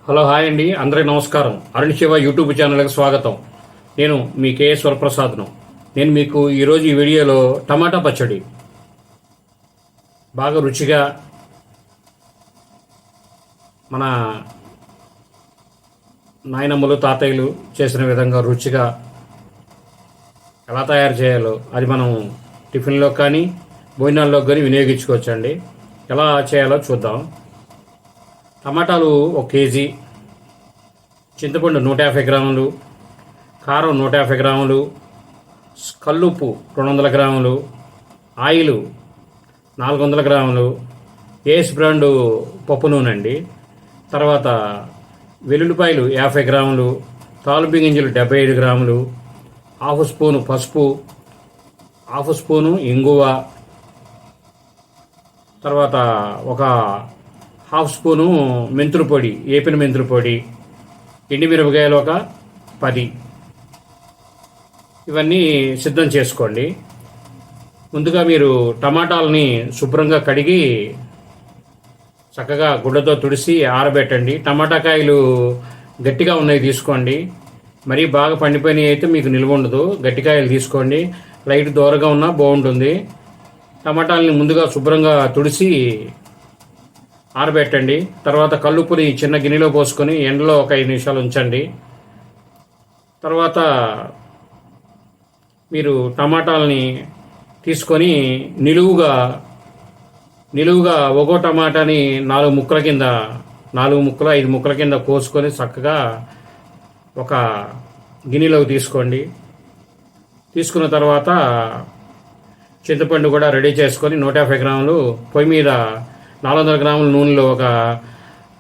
Hello hi అండి, అందరికీ నమస్కారం. అరుణ్ శివ యూట్యూబ్ ఛానల్కి స్వాగతం. నేను మీ కేఎస్ వరప్రసాద్ను. నేను మీకు ఈరోజు ఈ వీడియోలో టమాటా పచ్చడి బాగా రుచిగా మన నాయనమ్మలు తాతయ్యలు చేసిన విధంగా రుచిగా ఎలా తయారు చేయాలో అది మనం టిఫిన్లో కానీ భోజనాల్లో కానీ వినియోగించుకోవచ్చండి. ఎలా చేయాలో చూద్దాం. టమాటాలు 1 కేజీ, చింతపండు 150 గ్రాములు, కారం 150 గ్రాములు, కల్లుప్పు 200 గ్రాములు, ఆయిల్ 400 గ్రాములు, ఏస్ బ్రాండు పప్పు నూనె అండి. తర్వాత వెల్లుల్లిపాయలు 50 గ్రాములు, తాలింపు గింజలు 75 గ్రాములు, హాఫ్ స్పూను పసుపు, హాఫ్ స్పూను ఇంగువ, తర్వాత ఒక హాఫ్ స్పూను మెంతుల పొడి, ఏపిన మెంతుల పొడి, ఎండుమిరపకాయలు ఒక 10. ఇవన్నీ సిద్ధం చేసుకోండి. ముందుగా మీరు టమాటాలని శుభ్రంగా కడిగి చక్కగా గుడ్డతో తుడిసి ఆరబెట్టండి. టమాటా కాయలు గట్టిగా ఉన్నాయి తీసుకోండి. మరీ బాగా పండిపోయినవి అయితే మీకు నిల్వ ఉండదు. గట్టికాయలు తీసుకోండి. లైట్ దూరగా ఉన్నా బాగుంటుంది. టమాటాలని ముందుగా శుభ్రంగా తుడిసి ఆరబెట్టండి. తర్వాత కల్లుప్పుని చిన్న గిన్నెలో పోసుకొని ఎండలో ఒక 5 నిమిషాలు ఉంచండి. తర్వాత మీరు టమాటాలని తీసుకొని నిలువుగా ఒక్కో టమాటాని 4 ముక్కల కింద 5 ముక్కల కింద కోసుకొని చక్కగా ఒక గిన్నెలోకి తీసుకోండి. తీసుకున్న తర్వాత చింతపండు కూడా రెడీ చేసుకొని 150 గ్రాములు పొయ్యి మీద 400 గ్రాముల నూనెలో ఒక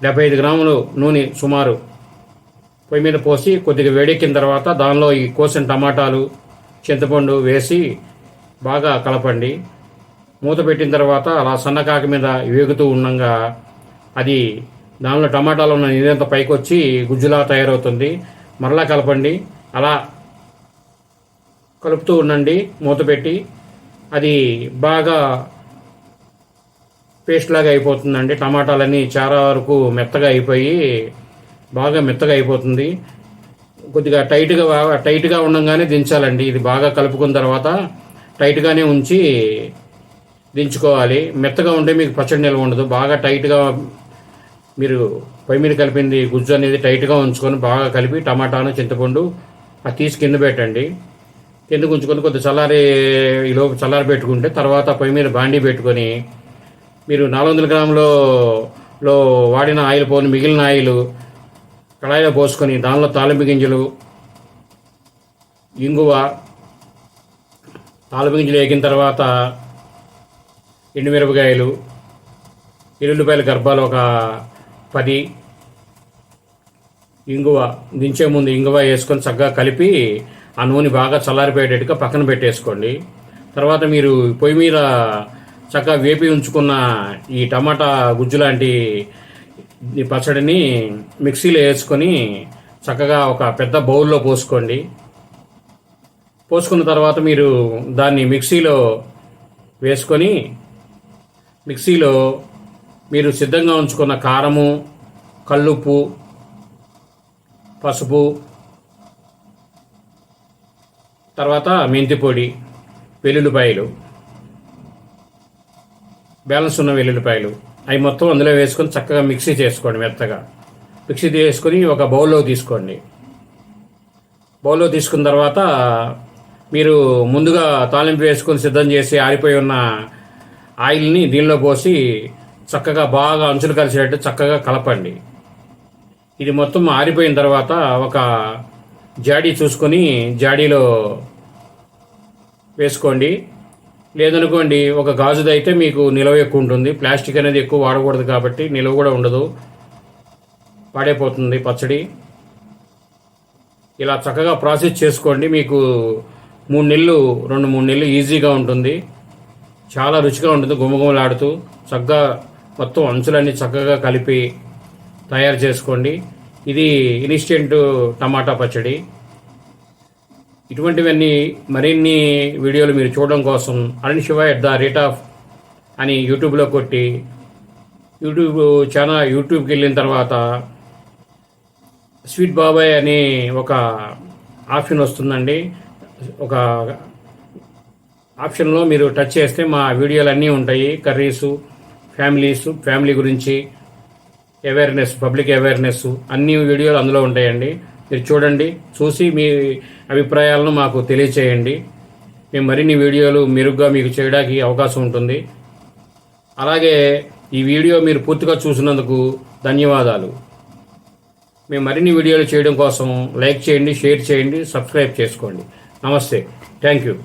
75 గ్రాములు నూనె సుమారు పొయ్యి మీద పోసి కొద్దిగా వేడెక్కిన తర్వాత దానిలో ఈ కోసిన టమాటాలు చింతపండు వేసి బాగా కలపండి. మూత పెట్టిన తర్వాత అలా సన్నకాకి మీద వేగుతూ ఉండగా అది దానిలో టమాటాలు ఉన్న నీరంతా పైకి వచ్చి గుజ్జులా తయారవుతుంది. మరలా కలపండి. అలా కలుపుతూ ఉండండి మూత పెట్టి. అది బాగా పేస్ట్ లాగా అయిపోతుందండి. టమాటాలన్నీ చాలా వరకు మెత్తగా అయిపోయి బాగా మెత్తగా అయిపోతుంది. కొద్దిగా టైట్గా ఉండగానే దించాలండి. ఇది బాగా కలుపుకున్న తర్వాత టైట్గానే ఉంచి దించుకోవాలి. మెత్తగా ఉంటే మీకు పచ్చడి నిల్వ ఉండదు. బాగా టైట్గా మీరు పొయ్యి మీద కలిపింది గుజ్జు అనేది టైట్గా ఉంచుకొని బాగా కలిపి టమాటాను చింతపండు అది తీసి కింద పెట్టండి. కిందకు ఉంచుకొని కొద్దిగా ఈలోపు చల్లారి పెట్టుకుంటే తర్వాత పొయ్యి మీద బాండీ పెట్టుకొని మీరు 400 గ్రాములలో వాడిన ఆయిల్ పోని మిగిలిన ఆయిల్ కడాయిలో పోసుకొని దానిలో తాలింపు గింజలు, ఇంగువ, తాలింపు గింజలు వేగిన తర్వాత ఎండుమిరపకాయలు, ఎల్లుల్లిపాయల గర్భాలు ఒక 10, ఇంగువ దించే ముందు ఇంగువ వేసుకొని చక్కగా కలిపి ఆ నూనె బాగా చల్లారిపోయేటట్టుగా పక్కన పెట్టేసుకోండి. తర్వాత మీరు పొయ్యి మీద చక్కగా వేపి ఉంచుకున్న ఈ టమాటా గుజ్జు లాంటి పచ్చడిని మిక్సీలో వేసుకొని చక్కగా ఒక పెద్ద బౌల్లో పోసుకోండి. పోసుకున్న తర్వాత మీరు దాన్ని మిక్సీలో వేసుకొని మిక్సీలో మీరు సిద్ధంగా ఉంచుకున్న కారము, కల్లుప్పు, పసుపు, తర్వాత మెంతి పొడి, వెల్లుల్లిపాయలు, బ్యాలెన్స్ ఉన్న వెల్లుల్లిపాయలు అవి మొత్తం అందులో వేసుకొని చక్కగా మిక్సీ చేసుకోండి. మెత్తగా మిక్సీ చేసుకొని ఒక బౌల్లో తీసుకోండి. బౌల్లో తీసుకున్న తర్వాత మీరు ముందుగా తాలింపు వేసుకొని సిద్ధం చేసి ఆరిపోయి ఉన్న ఆయిల్ని దీనిలో పోసి చక్కగా బాగా అంచులు కలిసేటట్టు చక్కగా కలపండి. ఇది మొత్తం ఆరిపోయిన తర్వాత ఒక జాడీ చూసుకొని జాడీలో వేసుకోండి. లేదనుకోండి ఒక గాజుది అయితే మీకు నిలవ ఎక్కువ ఉంటుంది. ప్లాస్టిక్ అనేది ఎక్కువ వాడకూడదు కాబట్టి నిలవ కూడా ఉండదు, పాడైపోతుంది పచ్చడి. ఇలా చక్కగా ప్రాసెస్ చేసుకోండి. మీకు 2-3 నెలలు ఈజీగా ఉంటుంది. చాలా రుచిగా ఉంటుంది. గుమగుమలాడుతూ చక్కగా మొత్తం అంచులన్నీ చక్కగా కలిపి తయారు చేసుకోండి. ఇది ఇన్స్టెంట్ టమాటా పచ్చడి. ఇటువంటివన్నీ మరిన్ని వీడియోలు మీరు చూడడం కోసం అరుణ్ శివ @ అని యూట్యూబ్లో కొట్టి యూట్యూబ్కి వెళ్ళిన తర్వాత స్వీట్ బాబాయ్ అని ఒక ఆప్షన్ వస్తుందండి. ఒక ఆప్షన్లో మీరు టచ్ చేస్తే మా వీడియోలు అన్నీ ఉంటాయి. కర్రీసు, ఫ్యామిలీ గురించి అవేర్నెస్, పబ్లిక్ అవేర్నెస్ అన్ని వీడియోలు అందులో ఉంటాయండి. మీరు చూడండి, చూసి మీ అభిప్రాయాలను మాకు తెలియచేయండి. మేము మరిన్ని వీడియోలు మెరుగ్గా మీకు చేయడానికి అవకాశం ఉంటుంది. అలాగే ఈ వీడియో మీరు పూర్తిగా చూసినందుకు ధన్యవాదాలు. మేము మరిన్ని వీడియోలు చేయడం కోసం లైక్ చేయండి, షేర్ చేయండి, సబ్స్క్రైబ్ చేసుకోండి. నమస్తే, థ్యాంక్ యూ.